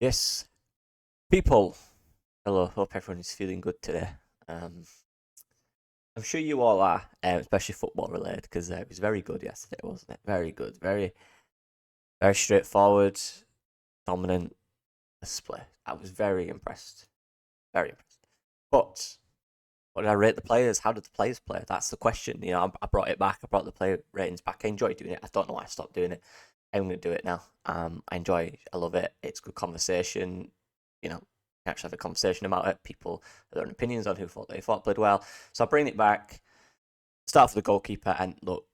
Yes, people. Hello, hope everyone is feeling good today. Um, I'm sure you all are, especially football related, because it was very good yesterday, wasn't it? Very good, very straightforward, dominant display. I was very impressed, very impressed. But what did I rate the players? How did the players play? That's the question. I brought it back. I brought the player ratings back. I enjoy doing it. I don't know why I stopped doing it. I'm going to do it now. I love it. It's good conversation. Actually have a conversation about it. People have their own opinions on who thought they thought played well. So I'll bring it back. Start with the goalkeeper and look,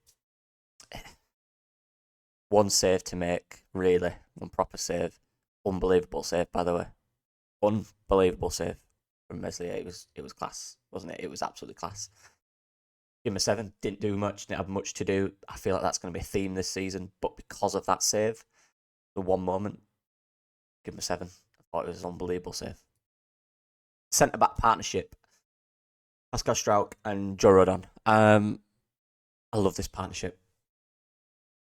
one save to make, really. One proper save. Unbelievable save, by the way. Unbelievable save from Meslier. It was class, wasn't it? It was absolutely class. Give him a 7. Didn't do much. Didn't have much to do. I feel like that's going to be a theme this season. But because of that save, the one moment, give him a 7. I thought it was an unbelievable save. Centre back partnership. Pascal Struijk and Joe Rodon. I love this partnership.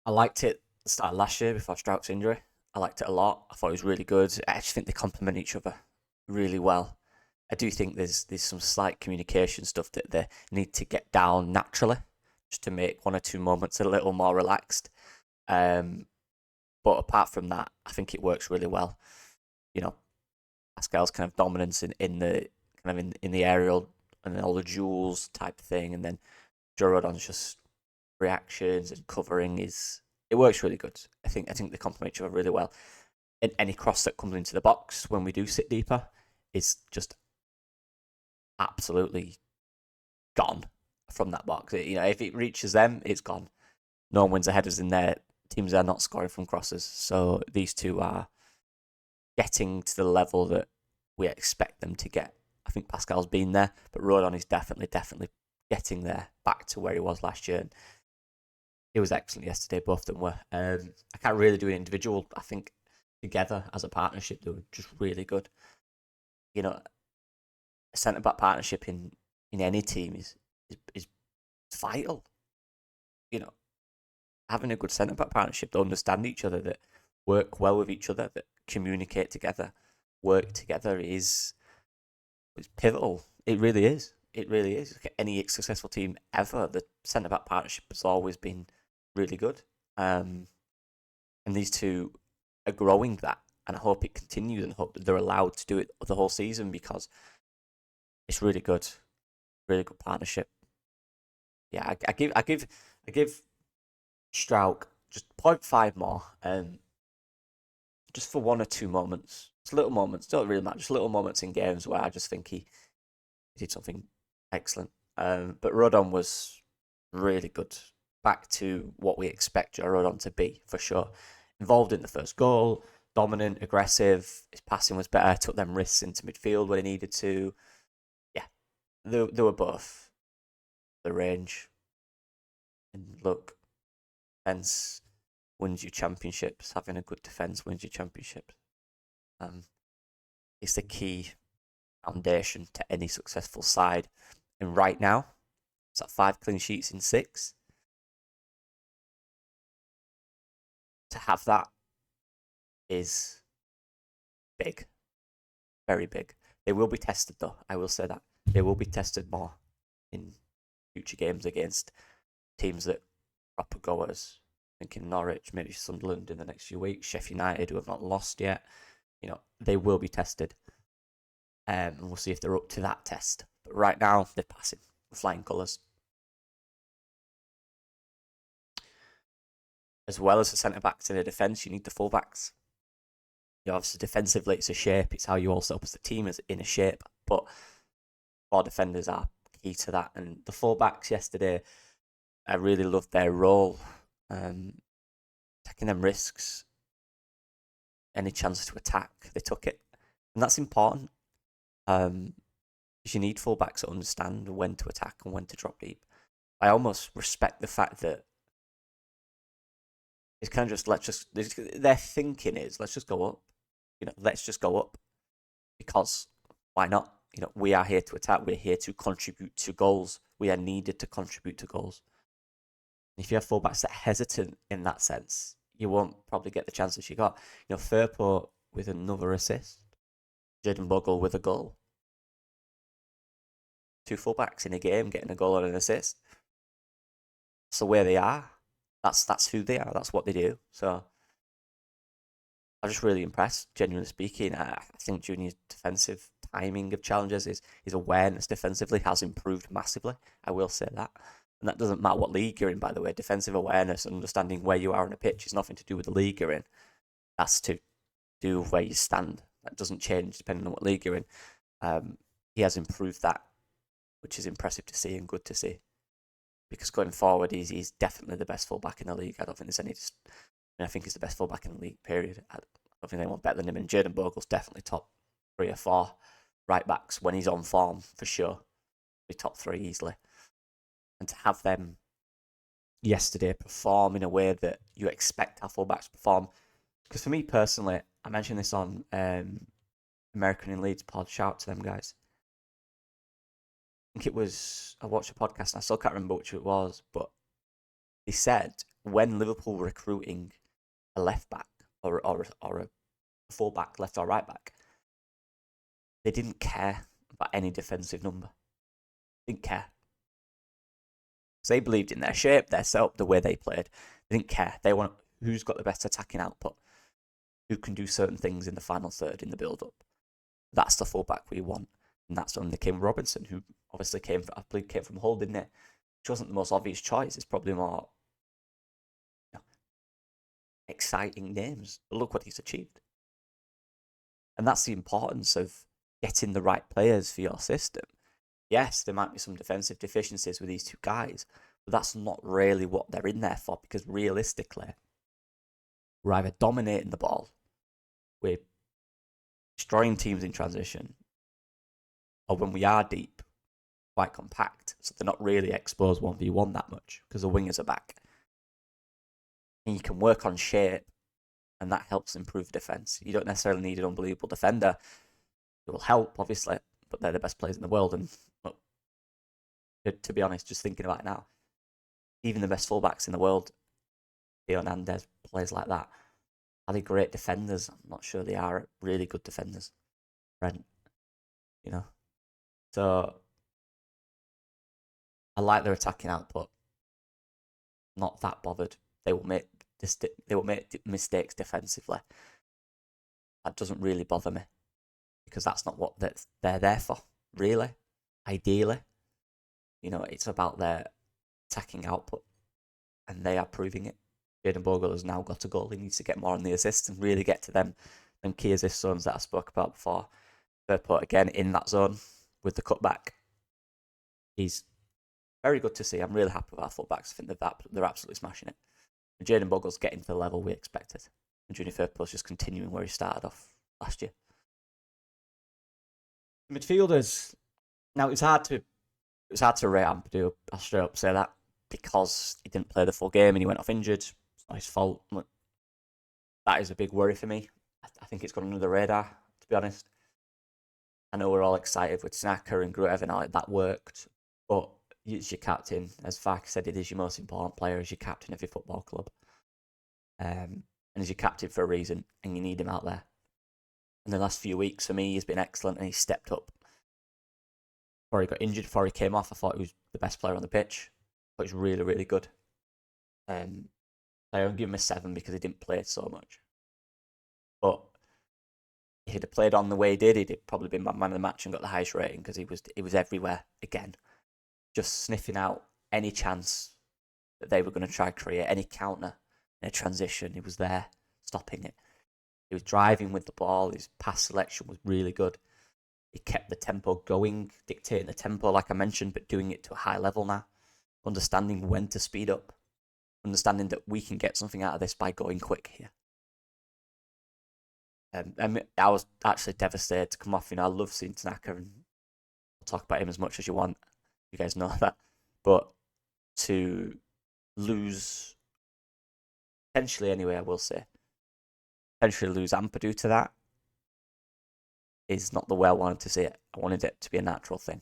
I liked it at the start of last year before Struik's injury. I liked it a lot. I thought it was really good. I just think they complement each other really well. I do think there's some slight communication stuff that they need to get down naturally, just to make one or two moments a little more relaxed. But apart from that, I think it works really well. You know, Pascal's kind of dominance in the kind of in the aerial and all the duels type thing, and then Joe Rodon's just reactions and covering it works really good. I think they complement each other really well. And any cross that comes into the box when we do sit deeper is just absolutely gone from that box. If it reaches them, it's gone. No one wins the headers in there. Teams are not scoring from crosses. So these two are getting to the level that we expect them to get. I think Pascal's been there, but Rodon is definitely getting there, back to where he was last year. And it was excellent yesterday. Both of them were. I can't really do an individual. I think together as a partnership, they were just really good. A centre back partnership in any team is vital. Having a good centre back partnership that understand each other, that work well with each other, that communicate together, work together is pivotal. It really is. It really is. Any successful team ever, the centre back partnership has always been really good. And these two are growing that, and I hope it continues, and hope that they're allowed to do it the whole season, because it's really good partnership. Yeah, I give Struijk just 0.5 more, just for one or two moments. It's little moments, don't really matter. Just little moments in games where I just think he did something excellent. But Rodon was really good. Back to what we expect Joe Rodon to be, for sure. Involved in the first goal, dominant, aggressive. His passing was better. Took them risks into midfield when he needed to. Yeah, they were both the range. And look, defense wins you championships. Having a good defense wins you championships. It's the key foundation to any successful side. And right now, it's at 5 clean sheets in 6. To have that is big, very big. They will be tested, though. I will say that they will be tested more in future games against teams that proper goers. Thinking Norwich, maybe Sunderland in the next few weeks, Sheffield United, who have not lost yet. They will be tested, and we'll see if they're up to that test. But right now, they're passing with flying colours. As well as the centre backs in the defence, you need the fullbacks. Obviously, defensively, it's a shape. It's how you all set up as a team, as in a shape. But our defenders are key to that. And the fullbacks yesterday, I really loved their role, taking them risks. Any chance to attack, they took it, and that's important. Because you need fullbacks that understand when to attack and when to drop deep. I almost respect the fact that it's kind of their thinking is, let's just go up. Let's just go up, because why not? We are here to attack. We're here to contribute to goals. We are needed to contribute to goals. And if you have fullbacks that are hesitant in that sense, you won't probably get the chances you got. Firpo with another assist. Jaden Bogle with a goal. 2 fullbacks in a game getting a goal and an assist. That's the way they are. That's who they are. That's what they do. So I'm just really impressed, genuinely speaking. I think Junior's defensive timing of challenges, his awareness defensively has improved massively. I will say that. And that doesn't matter what league you're in, by the way. Defensive awareness and understanding where you are on a pitch is nothing to do with the league you're in. That's to do with where you stand. That doesn't change depending on what league you're in. He has improved that, which is impressive to see and good to see. Because going forward, he's definitely the best fullback in the league. I don't think there's any. I think he's the best fullback in the league, period. I don't think anyone better than him. And Jaden Bogle's definitely top 3 or 4 right backs when he's on form, for sure. Be top 3 easily. And to have them yesterday perform in a way that you expect our fullbacks to perform. Because for me personally, I mentioned this on American in Leeds pod. Shout out to them guys. I think it was, I watched a podcast and I still can't remember which it was, but they said when Liverpool were recruiting a left back or a full back, left or right back, they didn't care about any defensive number. Didn't care. So they believed in their shape, their setup, the way they played. They didn't care. They want who's got the best attacking output, who can do certain things in the final third in the build-up. That's the fullback we want. And that's when they came Robinson, who obviously came from Hull, didn't it? Which wasn't the most obvious choice. It's probably more exciting names. But look what he's achieved. And that's the importance of getting the right players for your system. Yes, there might be some defensive deficiencies with these 2 guys, but that's not really what they're in there for, because realistically, we're either dominating the ball, we're destroying teams in transition, or when we are deep, quite compact, so they're not really exposed 1v1 that much, because the wingers are back. And you can work on shape, and that helps improve defence. You don't necessarily need an unbelievable defender. It will help, obviously, but they're the best players in the world, and to be honest, just thinking about it now, even the best fullbacks in the world, Theo Hernandez, players like that, are they great defenders? I'm not sure they are really good defenders. Brent, So I like their attacking output. Not that bothered. They will make mistakes defensively. That doesn't really bother me, because that's not what they're there for, really. Ideally, it's about their attacking output, and they are proving it. Jaden Bogle has now got a goal. He needs to get more on the assists and really get to them key assist zones that I spoke about before. Third put again in that zone with the cutback. He's very good to see. I'm really happy with our fullbacks. I think they're absolutely smashing it. And Jaden Bogle's getting to the level we expected. And Junior Firpo's just continuing where he started off last year. Midfielders. Now it's hard to rate Ampadu. I'll straight up say that, because he didn't play the full game and he went off injured. It's not his fault. That is a big worry for me. I think it's gone under the radar, to be honest. I know we're all excited with Snaka and Gruev and all that worked, but it's your captain. As Farke said, it is your most important player, as your captain of your football club. And he's your captain for a reason, and you need him out there. In the last few weeks, for me, he's been excellent, and he's stepped up. Before he got injured, before he came off, I thought he was the best player on the pitch. I thought he was really, really good. I don't give him a 7 because he didn't play so much. But if he'd have played on the way he did, he'd have probably been man of the match and got the highest rating, because he was everywhere again. Just sniffing out any chance that they were going to try to create, any counter, in a transition. He was there, stopping it. He was driving with the ball. His pass selection was really good. He kept the tempo going, dictating the tempo, like I mentioned, but doing it to a high level now. Understanding when to speed up. Understanding that we can get something out of this by going quick here. I was actually devastated to come off. I love seeing Tanaka, and I'll talk about him as much as you want. You guys know that. But to lose, potentially anyway, I will say, potentially lose Ampadu to that is not the way I wanted to see it. I wanted it to be a natural thing.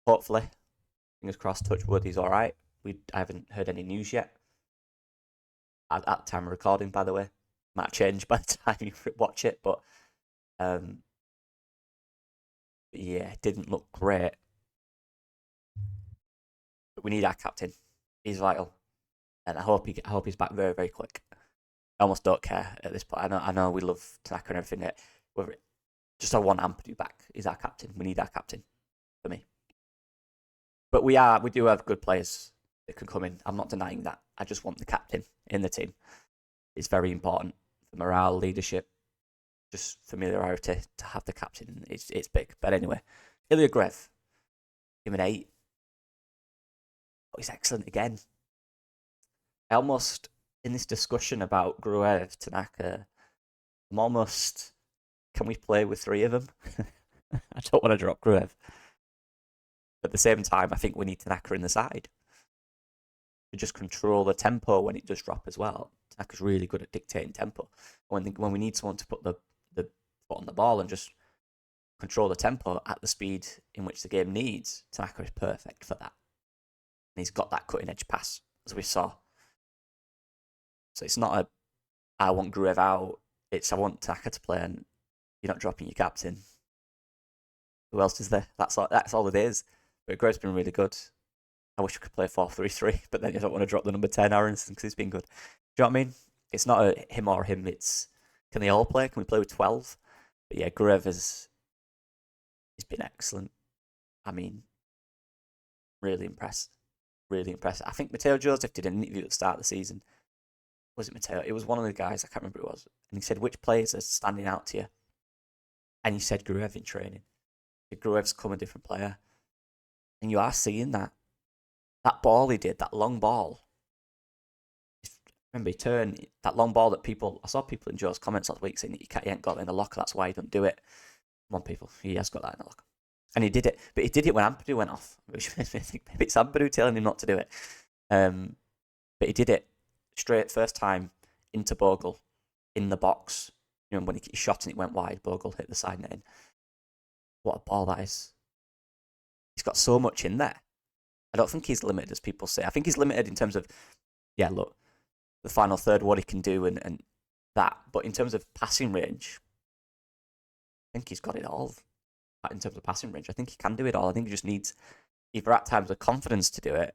Hopefully, fingers crossed, touch wood, he's all right. I haven't heard any news yet. At time of recording, by the way. Might change by the time you watch it, but yeah, it didn't look great. But we need our captain. He's vital, and I hope he's back very, very quick. I almost don't care at this point. I know we love Tanaka and everything. Just I want Ampadu back. He's our captain. We need our captain for me. But we do have good players that can come in. I'm not denying that. I just want the captain in the team. It's very important for morale, leadership, just familiarity to have the captain. It's big. But anyway, Ilya Grev, give him an 8. Oh, he's excellent again. I almost, in this discussion about Gruev, Tanaka, I'm almost, can we play with 3 of them? I don't want to drop Gruev. At the same time, I think we need Tanaka in the side to just control the tempo when it does drop as well. Tanaka's really good at dictating tempo. When we need someone to put the foot on the ball and just control the tempo at the speed in which the game needs, Tanaka is perfect for that. And he's got that cutting edge pass, as we saw. So it's not I want Gruev out. It's I want Tanaka to play, and you're not dropping your captain. Who else is there? That's all it is. But Gruev's been really good. I wish we could play 4-3-3, but then you don't want to drop the number 10 Aronson because he's been good. Do you know what I mean? It's not a him or him. It's can they all play? Can we play with 12? But yeah, Gruev he's been excellent. I mean, really impressed. Really impressed. I think Matteo Joseph did an interview at the start of the season. Was it Matteo? It was one of the guys, I can't remember who it was. And he said, which players are standing out to you? And he said Gruev in training. Gruev's come a different player. And you are seeing that. That ball he did, that long ball. Remember, he turned that long ball that I saw people in Joe's comments last week saying that he ain't got it in the locker, that's why he don't do it. Come on, people, he has got that in the locker. And he did it, but he did it when Ampadu went off, which makes me think maybe it's Ampadu telling him not to do it. But he did it straight first time into Bogle in the box. You know, when he shot and it went wide, Bogle hit the side netting. What a ball that is. He's got so much in there. I don't think he's limited, as people say. I think he's limited in terms of, yeah, look, the final third, what he can do and that. But in terms of passing range, I think he's got it all. In terms of passing range, I think he can do it all. I think he just needs either at times the confidence to do it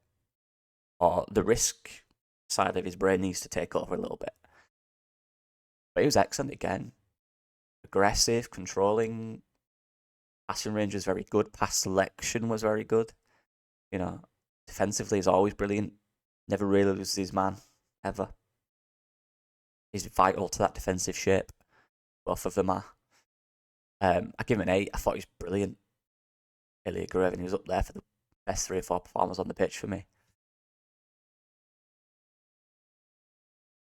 or the risk side of his brain needs to take over a little bit. But he was excellent again. Aggressive, controlling. Passing range was very good. Pass selection was very good. You know, defensively is always brilliant. Never really loses his man, ever. He's vital to that defensive shape. Both of them are. I give him an 8. I thought he was brilliant. Ilya Gruev, he was up there for the best 3 or 4 performers on the pitch for me.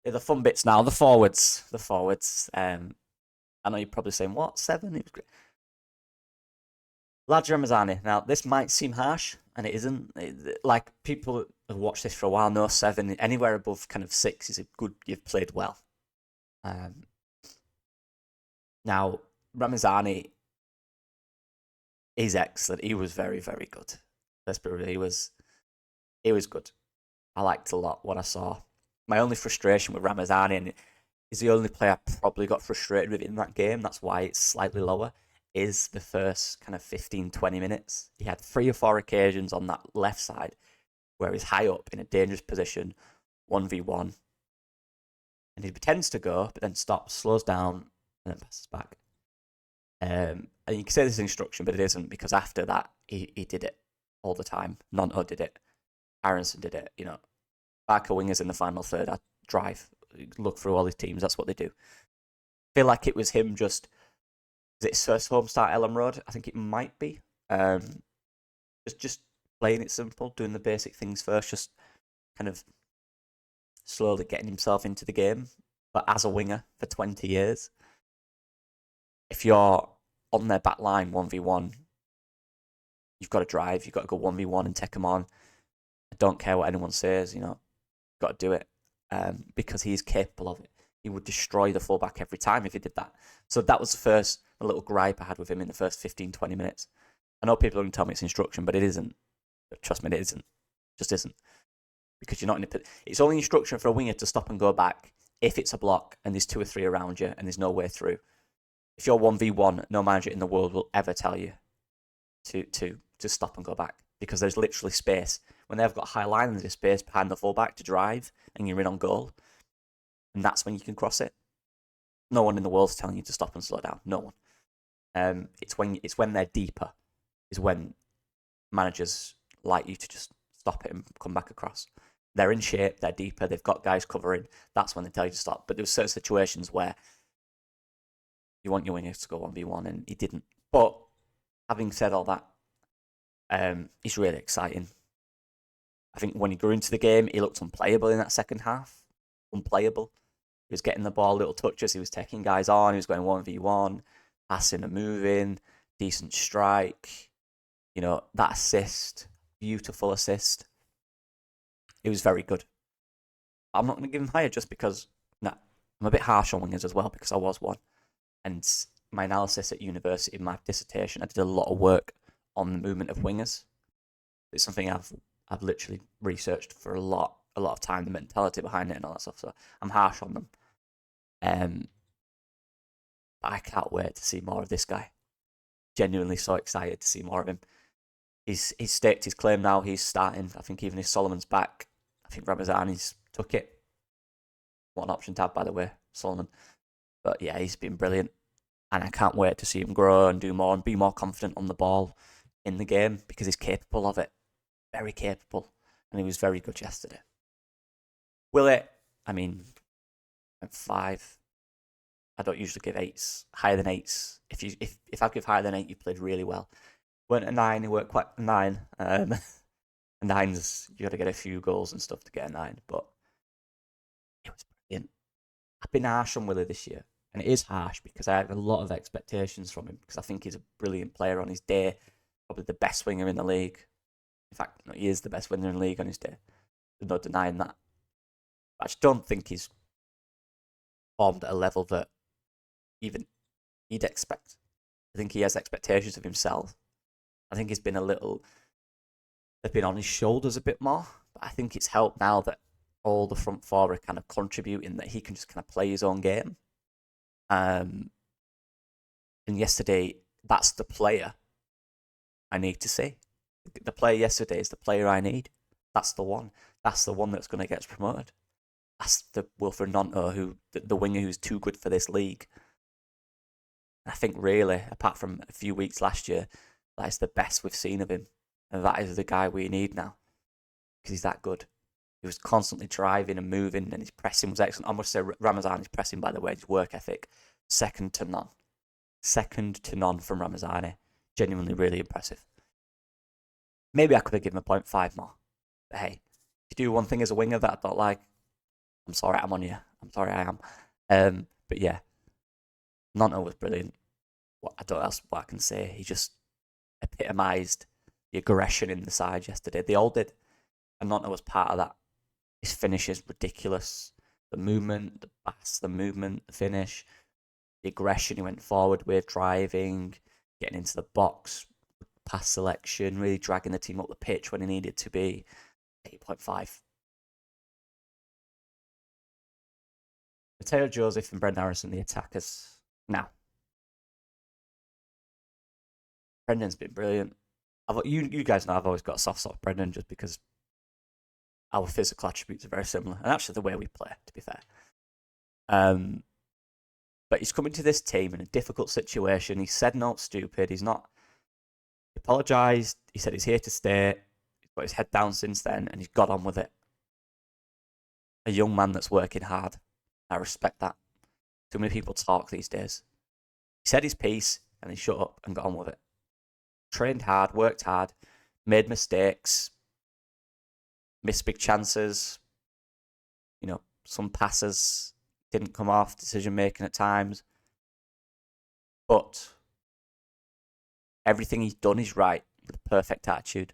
Yeah, the fun bits now, the forwards. I know you're probably saying, what, 7? It was great. Lad Ramazani. Now, this might seem harsh, and it isn't. Like, people have watched this for a while know 7. Anywhere above kind of 6 is a good, you've played well. Now, Ramazani is excellent. He was very, very good. Let's be real. He was good. I liked a lot what I saw. My only frustration with Ramazani, and he's the only player I probably got frustrated with in that game, that's why it's slightly lower, is the first kind of 15-20 minutes. He had 3 or 4 occasions on that left side where he's high up in a dangerous position, 1v1, and he pretends to go, but then stops, slows down, and then passes back. And you can say this is instruction, but it isn't, because after that, he did it all the time. Nonto did it. Aronson did it. You know, Barca wingers in the final third, I drive, look through all his teams, that's what they do. I feel like it was him just, is it his first home start, Ellen Road? I think it might be. Just playing it simple, doing the basic things first, just kind of slowly getting himself into the game. But as a winger for 20 years, if you're on their back line 1v1, you've got to drive, you've got to go 1v1 and take them on. I don't care what anyone says, you know, you've got to do it because he's capable of it. He would destroy the fullback every time if he did that. So that was the little gripe I had with him in the first 15-20 minutes. I know people are going to tell me it's instruction, but it isn't. But trust me, it isn't. It just isn't. Because you're not in it's only instruction for a winger to stop and go back if it's a block and there's 2 or 3 around you and there's no way through, if you're 1v1, no manager in the world will ever tell you to stop and go back, because there's literally space. When they've got high line, there's space behind the fullback to drive and you're in on goal. And that's when you can cross it. No one in the world's telling you to stop and slow down. No one. It's when they're deeper is when managers like you to just stop it and come back across. They're in shape, they're deeper, they've got guys covering. That's when they tell you to stop. But there's certain situations where you want your wingers to go 1v1 and he didn't. But having said all that, he's really exciting. I think when he grew into the game, he looked unplayable in that second half. Unplayable. He was getting the ball little touches. He was taking guys on. He was going 1v1, passing and moving, decent strike. You know, that assist, beautiful assist. It was very good. I'm not going to give him higher just because, I'm a bit harsh on wingers as well because I was one. And my analysis at university, my dissertation, I did a lot of work on the movement of wingers. It's something I've literally researched for a lot of time, the mentality behind it and all that stuff. So I'm harsh on them. But I can't wait to see more of this guy. Genuinely so excited to see more of him. He's staked his claim now. He's starting. I think even if Solomon's back, I think Ramazani's took it. What an option to have, by the way, Solomon. But yeah, he's been brilliant. And I can't wait to see him grow and do more and be more confident on the ball in the game because he's capable of it. Very capable. And he was very good yesterday. Will it? I mean, 5. I don't usually give 8s. Higher than 8s. If I give higher than 8, you played really well. Weren't a 9, he worked quite a 9. A 9's, you got to get a few goals and stuff to get a 9. But it was brilliant. I've been harsh on Willie this year. And it is harsh because I have a lot of expectations from him because I think he's a brilliant player on his day. Probably the best winger in the league. In fact, he is the best winger in the league on his day. There's no denying that. But I just don't think he's performed at a level that even he'd expect. I think he has expectations of himself. I think he's been they've been on his shoulders a bit more. But I think it's helped now that all the front four are kind of contributing, that he can just kind of play his own game. And yesterday, that's the player I need to see. The player yesterday is the player I need. That's the one. That's the one that's going to get us promoted. That's the Wilfred Gnonto, the winger who's too good for this league. I think really, apart from a few weeks last year, that is the best we've seen of him. And that is the guy we need now. Because he's that good. He was constantly driving and moving, and his pressing was excellent. I must say, Ramazani's pressing, by the way, his work ethic, second to none. Second to none from Ramazani. Genuinely really impressive. Maybe I could have given him a 0.5 more. But hey, if you do one thing as a winger that I don't like, I'm sorry I'm on you. I'm sorry I am. But yeah, Gnonto was brilliant. I don't know what I can say. He just epitomised the aggression in the side yesterday. They all did. And Gnonto was part of that. His finish is ridiculous. The movement, the pass, the movement, the finish, the aggression he went forward with, driving, getting into the box, pass selection, really dragging the team up the pitch when he needed to be. 8.5. Mateo Joseph and Brendan Harrison, the attackers. Now, Brendan's been brilliant. You guys know I've always got a soft spot for Brendan just because our physical attributes are very similar. And actually the way we play, to be fair. But he's coming to this team in a difficult situation. He said not stupid. He's not. He apologised. He said he's here to stay. He's got his head down since then and he's got on with it. A young man that's working hard. I respect that. Too many people talk these days. He said his piece and he shut up and got on with it. Trained hard, worked hard, made mistakes, missed big chances. You know, some passes didn't come off, decision making at times. But everything he's done is right with a perfect attitude.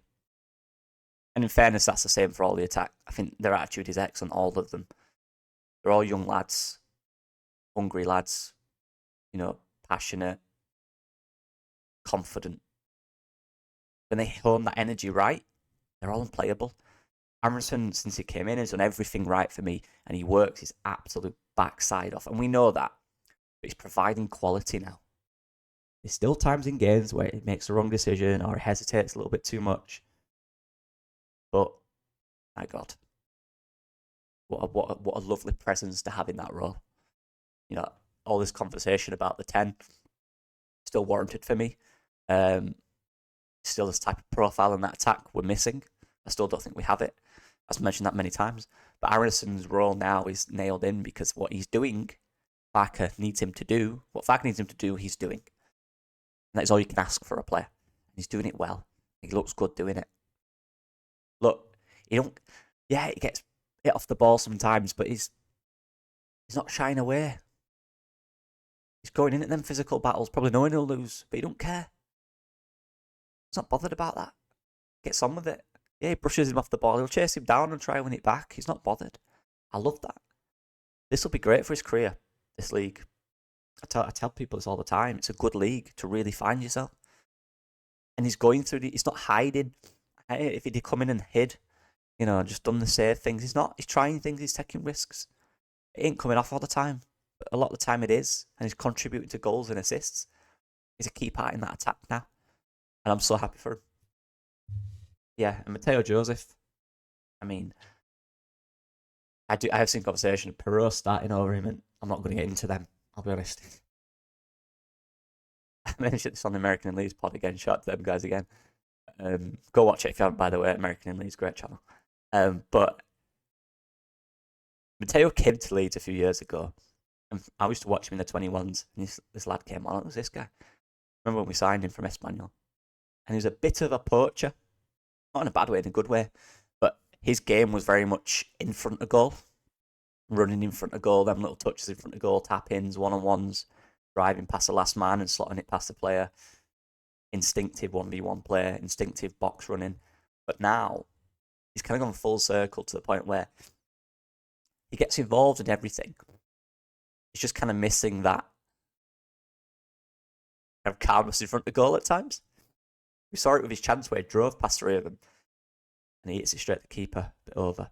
And in fairness, that's the same for all the attack. I think their attitude is excellent, all of them. They're all young lads, hungry lads, you know, passionate, confident. When they hone that energy right, they're all unplayable. Aronson, since he came in, has done everything right for me, and he works his absolute backside off, and we know that. But he's providing quality now. There's still times in games where he makes the wrong decision or hesitates a little bit too much. But my God, what a lovely presence to have in that role. You know, all this conversation about the 10 still warranted for me. Still this type of profile in that attack we're missing. I still don't think we have it. I've mentioned that many times. But Arison's role now is nailed in because what he's doing, Farker needs him to do. What Farker needs him to do, he's doing. And that is all you can ask for a player. He's doing it well. He looks good doing it. Look, he gets hit off the ball sometimes, but he's not shying away. He's going in at them physical battles, probably knowing he'll lose, but he don't care. He's not bothered about that. Gets on with it. Yeah, he brushes him off the ball. He'll chase him down and try and win it back. He's not bothered. I love that. This will be great for his career, this league. I tell people this all the time. It's a good league to really find yourself. And he's going through he's not hiding. If he did come in and hid, just done the safe things, he's not. He's trying things, he's taking risks. It ain't coming off all the time. But a lot of the time it is. And he's contributing to goals and assists. He's a key part in that attack now. And I'm so happy for him. Yeah, and Mateo Joseph, I mean, I have seen conversation of Perot starting over him, and I'm not going to get into them, I'll be honest. I mentioned this on the American and Leeds pod again. Shout out to them guys again. Go watch it if you haven't, by the way. American and Leeds, great channel. But Mateo came to Leeds a few years ago, and I used to watch him in the 21s, and this lad came on. It was this guy. Remember when we signed him from Espanyol? And he was a bit of a poacher. Not in a bad way, in a good way. But his game was very much in front of goal. Running in front of goal, them little touches in front of goal, tap-ins, one-on-ones, driving past the last man and slotting it past the player. Instinctive 1v1 player, instinctive box running. But now, he's kind of gone full circle to the point where he gets involved in everything. He's just kind of missing that kind of calmness in front of goal at times. We saw it with his chance where he drove past three of them and he hits it straight at the keeper, a bit over.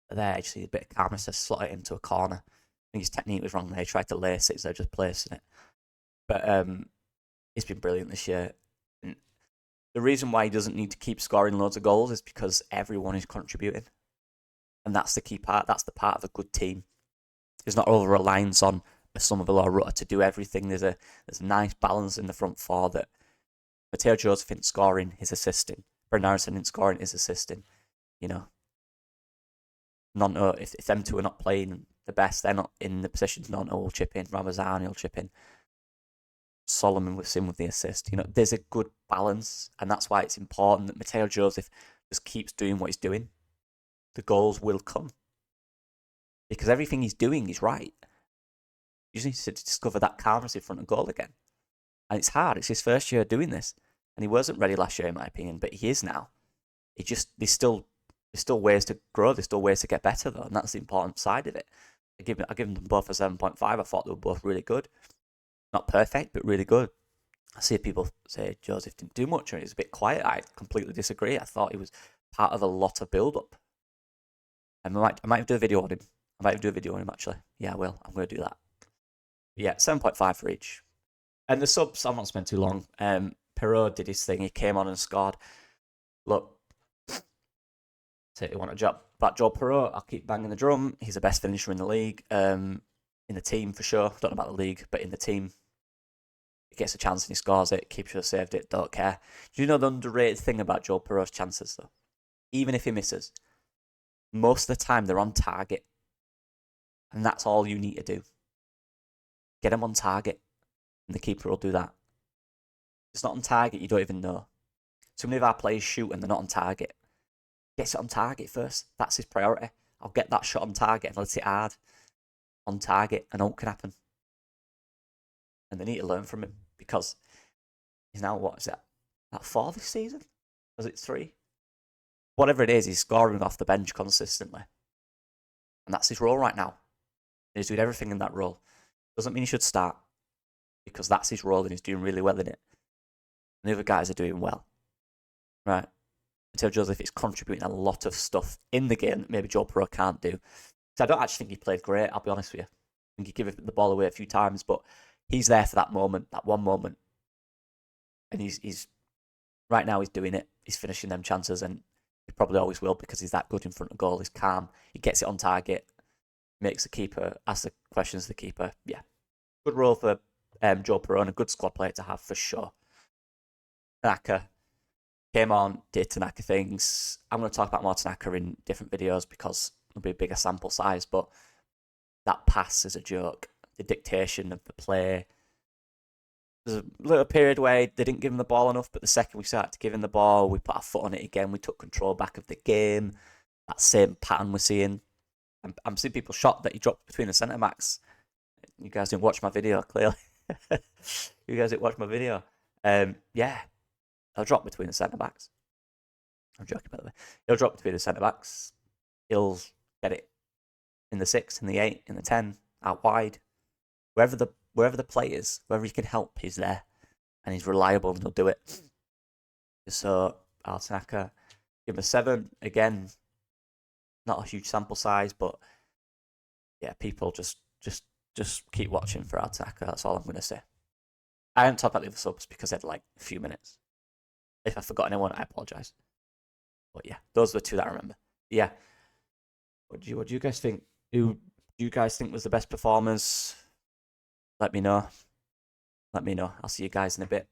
But there, you just need a bit of calmness to slot it into a corner. I think his technique was wrong there. He tried to lace it instead of just placing it. But he's been brilliant this year. And the reason why he doesn't need to keep scoring loads of goals is because everyone is contributing. And that's the key part. That's the part of a good team. There's not over-reliance on a Somerville or Rutter to do everything. There's a nice balance in the front four that Mateo Joseph isn't scoring, he's assisting. Brendan Harrison isn't scoring, he's assisting. If them two are not playing the best, they're not in the positions. Nonto will chip in, Ramazani will chip in. Solomon was in with the assist. There's a good balance, and that's why it's important that Mateo Joseph just keeps doing what he's doing. The goals will come. Because everything he's doing is right. You just need to discover that calmness in front of goal again. And it's hard. It's his first year doing this. And he wasn't ready last year, in my opinion, but he is now. There's still ways to grow. There's still ways to get better, though, and that's the important side of it. I give them both a 7.5. I thought they were both really good. Not perfect, but really good. I see people say Joseph didn't do much, or he was a bit quiet. I completely disagree. I thought he was part of a lot of build-up. And I might do a video on him. I might do a video on him, actually. Yeah, I will. I'm going to do that. But yeah, 7.5 for each. And the subs, I'm not spent too long. Perot did his thing. He came on and scored. Look, say you want a job. But Joe Perot, I'll keep banging the drum. He's the best finisher in the league. In the team, for sure. Don't know about the league, but in the team. He gets a chance and he scores it. Keeper saved it. Don't care. Do you know the underrated thing about Joe Perot's chances, though? Even if he misses, most of the time they're on target. And that's all you need to do. Get him on target. And the keeper will do that. If it's not on target, you don't even know. So many of our players shoot and they're not on target. Gets it on target first. That's his priority. I'll get that shot on target and let it hard. On target, and all can happen. And they need to learn from him because he's now, what is that? That 4 this season? Was it 3? Whatever it is, he's scoring off the bench consistently. And that's his role right now. And he's doing everything in that role. Doesn't mean he should start. Because that's his role and he's doing really well in it. And the other guys are doing well. Right. Mateo Joseph is contributing a lot of stuff in the game that maybe Joe Pro can't do. So I don't actually think he played great, I'll be honest with you. I think he gave the ball away a few times, but he's there for that moment, that one moment. And he's right now he's doing it. He's finishing them chances, and he probably always will because he's that good in front of goal. He's calm. He gets it on target, makes the keeper, asks the questions to the keeper. Yeah. Good role for Joe Perone, a good squad player to have for sure. Tanaka came on, did Tanaka things. I'm going to talk about more Tanaka in different videos because it'll be a bigger sample size, but that pass is a joke. The dictation of the play. There's a little period where they didn't give him the ball enough, but the second we started to give him the ball, we put our foot on it again. We took control back of the game. That same pattern we're seeing. I'm seeing people shocked that he dropped between the centre backs. You guys didn't watch my video, clearly. You guys didn't watch my video. Yeah, he'll drop between the centre backs. I'm joking, by the way. He'll drop between the centre backs. He'll get it in the 6, in the 8, in the 10, out wide. Wherever the play is, wherever he can help, he's there. And he's reliable and he'll do it. So, Tanaka, give him a 7. Again, not a huge sample size, but yeah, people just keep watching for Tanaka. That's all I'm going to say. I haven't talked about the other subs because they had like a few minutes. If I forgot anyone, I apologise. But yeah, those are the 2 that I remember. Yeah. What do you guys think? Who do you guys think was the best performers? Let me know. I'll see you guys in a bit.